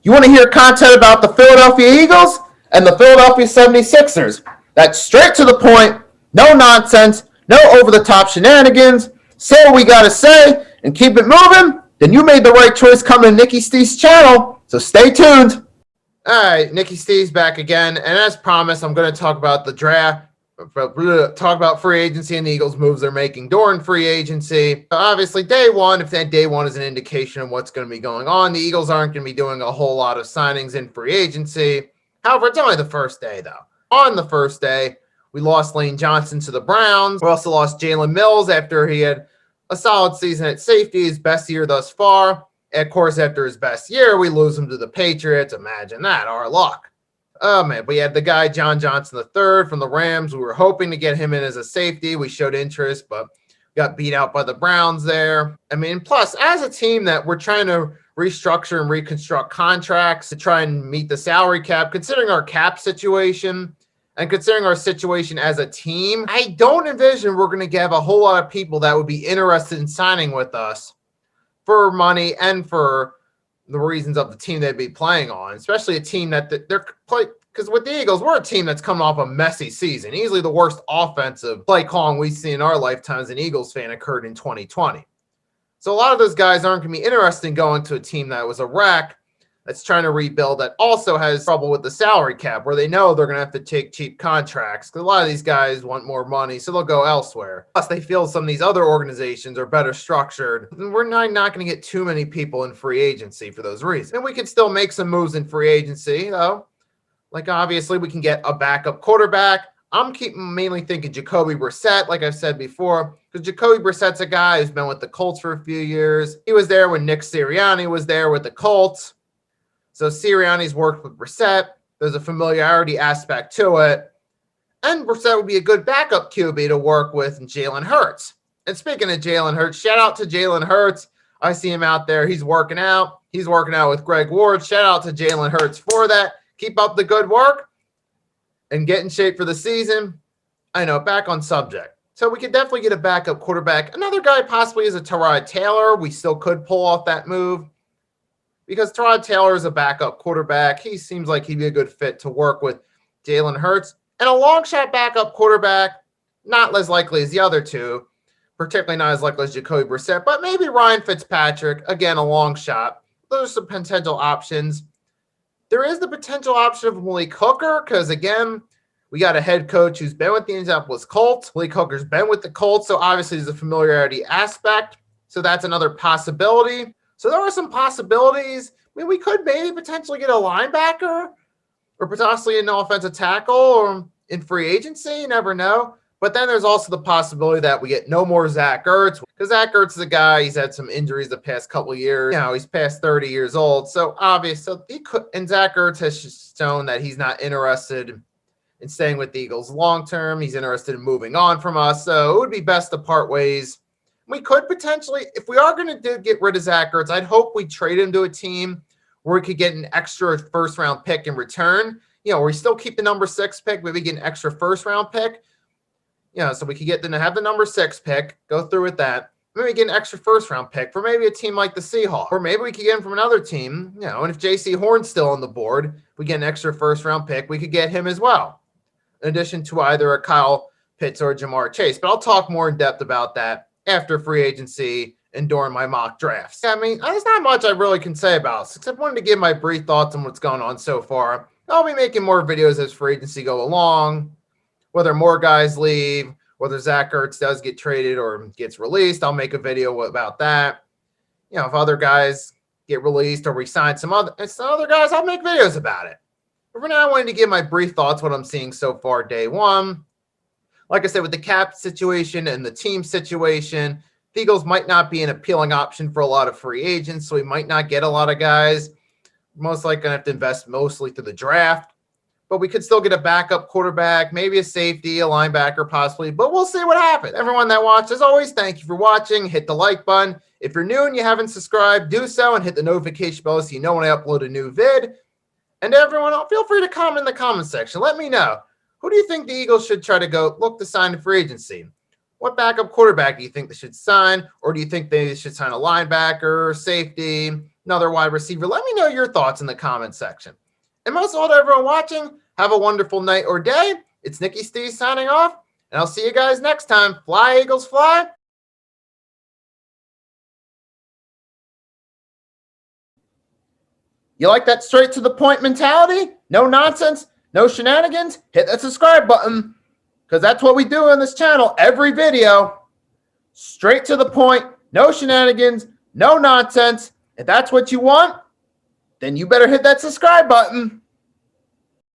You want to hear content about the Philadelphia Eagles and the Philadelphia 76ers? That's straight to the point, no nonsense, no over-the-top shenanigans. Say what we got to say and keep it moving? Then you made the right choice coming to Nikki Steve's channel, so stay tuned. All right, Nikki Steve's back again, and as promised, I'm going to talk about the draft, talk about free agency and the Eagles' moves they're making during free agency. Obviously, day one, if that day one is an indication of what's going to be going on, the Eagles aren't going to be doing a whole lot of signings in free agency. However, it's only the first day, though. On the first day, we lost Lane Johnson to the Browns. We also lost Jalen Mills after he had a solid season at safety, his best year thus far. Of course, after his best year, we lose him to the Patriots. Imagine that, our luck. Oh, man, we had the guy, John Johnson III from the Rams. We were hoping to get him in as a safety. We showed interest, but got beat out by the Browns there. I mean, plus, as a team that we're trying to restructure and reconstruct contracts to try and meet the salary cap, considering our cap situation and considering our situation as a team, I don't envision we're going to have a whole lot of people that would be interested in signing with us for money and for the reasons of the team they'd be playing on, especially a team that they're play. Because with the Eagles, we're a team that's coming off a messy season. Easily the worst offensive play calling we've seen in our lifetime as an Eagles fan occurred in 2020. So a lot of those guys aren't going to be interested in going to a team that was a wreck, that's trying to rebuild, that also has trouble with the salary cap, where they know they're going to have to take cheap contracts. Because a lot of these guys want more money, so they'll go elsewhere. Plus, they feel some of these other organizations are better structured. And we're not going to get too many people in free agency for those reasons. And we can still make some moves in free agency, though. Like, obviously, we can get a backup quarterback. I'm mainly thinking Jacoby Brissett, like I've said before, because Jacoby Brissett's a guy who's been with the Colts for a few years. He was there when Nick Sirianni was there with the Colts. So Sirianni's worked with Brissett. There's a familiarity aspect to it. And Brissett would be a good backup QB to work with Jalen Hurts. And speaking of Jalen Hurts, shout out to Jalen Hurts. I see him out there. He's working out. He's working out with Greg Ward. Shout out to Jalen Hurts for that. Keep up the good work and get in shape for the season. I know, back on subject. So we could definitely get a backup quarterback. Another guy possibly is a Tyrod Taylor. We still could pull off that move, because Tyrod Taylor is a backup quarterback. He seems like he'd be a good fit to work with Jalen Hurts. And a long shot backup quarterback, not as likely as the other two, particularly not as likely as Jacoby Brissett, but maybe Ryan Fitzpatrick. Again, a long shot. Those are some potential options. There is the potential option of Malik Hooker, because, again, we got a head coach who's been with the Indianapolis Colts. Malik Hooker's been with the Colts, so obviously there's a familiarity aspect. So that's another possibility. So there are some possibilities. I mean, we could maybe potentially get a linebacker or potentially an offensive tackle or in free agency. You never know. But then there's also the possibility that we get no more Zach Ertz, because Zach Ertz is a guy, he's had some injuries the past couple of years. You know, he's past 30 years old. So obvious. So he could, and Zach Ertz has shown that he's not interested in staying with the Eagles long term. He's interested in moving on from us. So it would be best to part ways. We could potentially, if we are going to get rid of Zach Ertz, I'd hope we trade him to a team where we could get an extra first-round pick in return. You know, we still keep the number 6 pick, maybe get an extra first-round pick. You know, so we could have the number 6 pick, go through with that. Maybe get an extra first-round pick for maybe a team like the Seahawks. Or maybe we could get him from another team. You know, and if J.C. Horn's still on the board, we get an extra first-round pick, we could get him as well, in addition to either a Kyle Pitts or a Jamar Chase. But I'll talk more in depth about that after free agency and during my mock drafts. I mean, there's not much I really can say about this, except I wanted to give my brief thoughts on what's going on so far. I'll be making more videos as free agency go along, whether more guys leave, whether Zach Ertz does get traded or gets released. I'll make a video about that. You know, if other guys get released or we sign some other guys, I'll make videos about it. But for now, I wanted to give my brief thoughts, what I'm seeing so far day one. Like I said, with the cap situation and the team situation, the Eagles might not be an appealing option for a lot of free agents, so we might not get a lot of guys. Most likely going to have to invest mostly through the draft. But we could still get a backup quarterback, maybe a safety, a linebacker possibly, but we'll see what happens. Everyone that watched, as always, thank you for watching. Hit the like button. If you're new and you haven't subscribed, do so and hit the notification bell so you know when I upload a new vid. And everyone, feel free to comment in the comment section. Let me know. Who do you think the Eagles should try to look to sign in free agency? What backup quarterback do you think they should sign? Or do you think they should sign a linebacker, safety, another wide receiver? Let me know your thoughts in the comment section. And most of all, to everyone watching, have a wonderful night or day. It's Nicky Steve signing off, and I'll see you guys next time. Fly, Eagles, fly. You like that straight to the point mentality? No nonsense, no shenanigans? Hit that subscribe button, because that's what we do on this channel. Every video, straight to the point, no shenanigans, no nonsense. If that's what you want, then you better hit that subscribe button.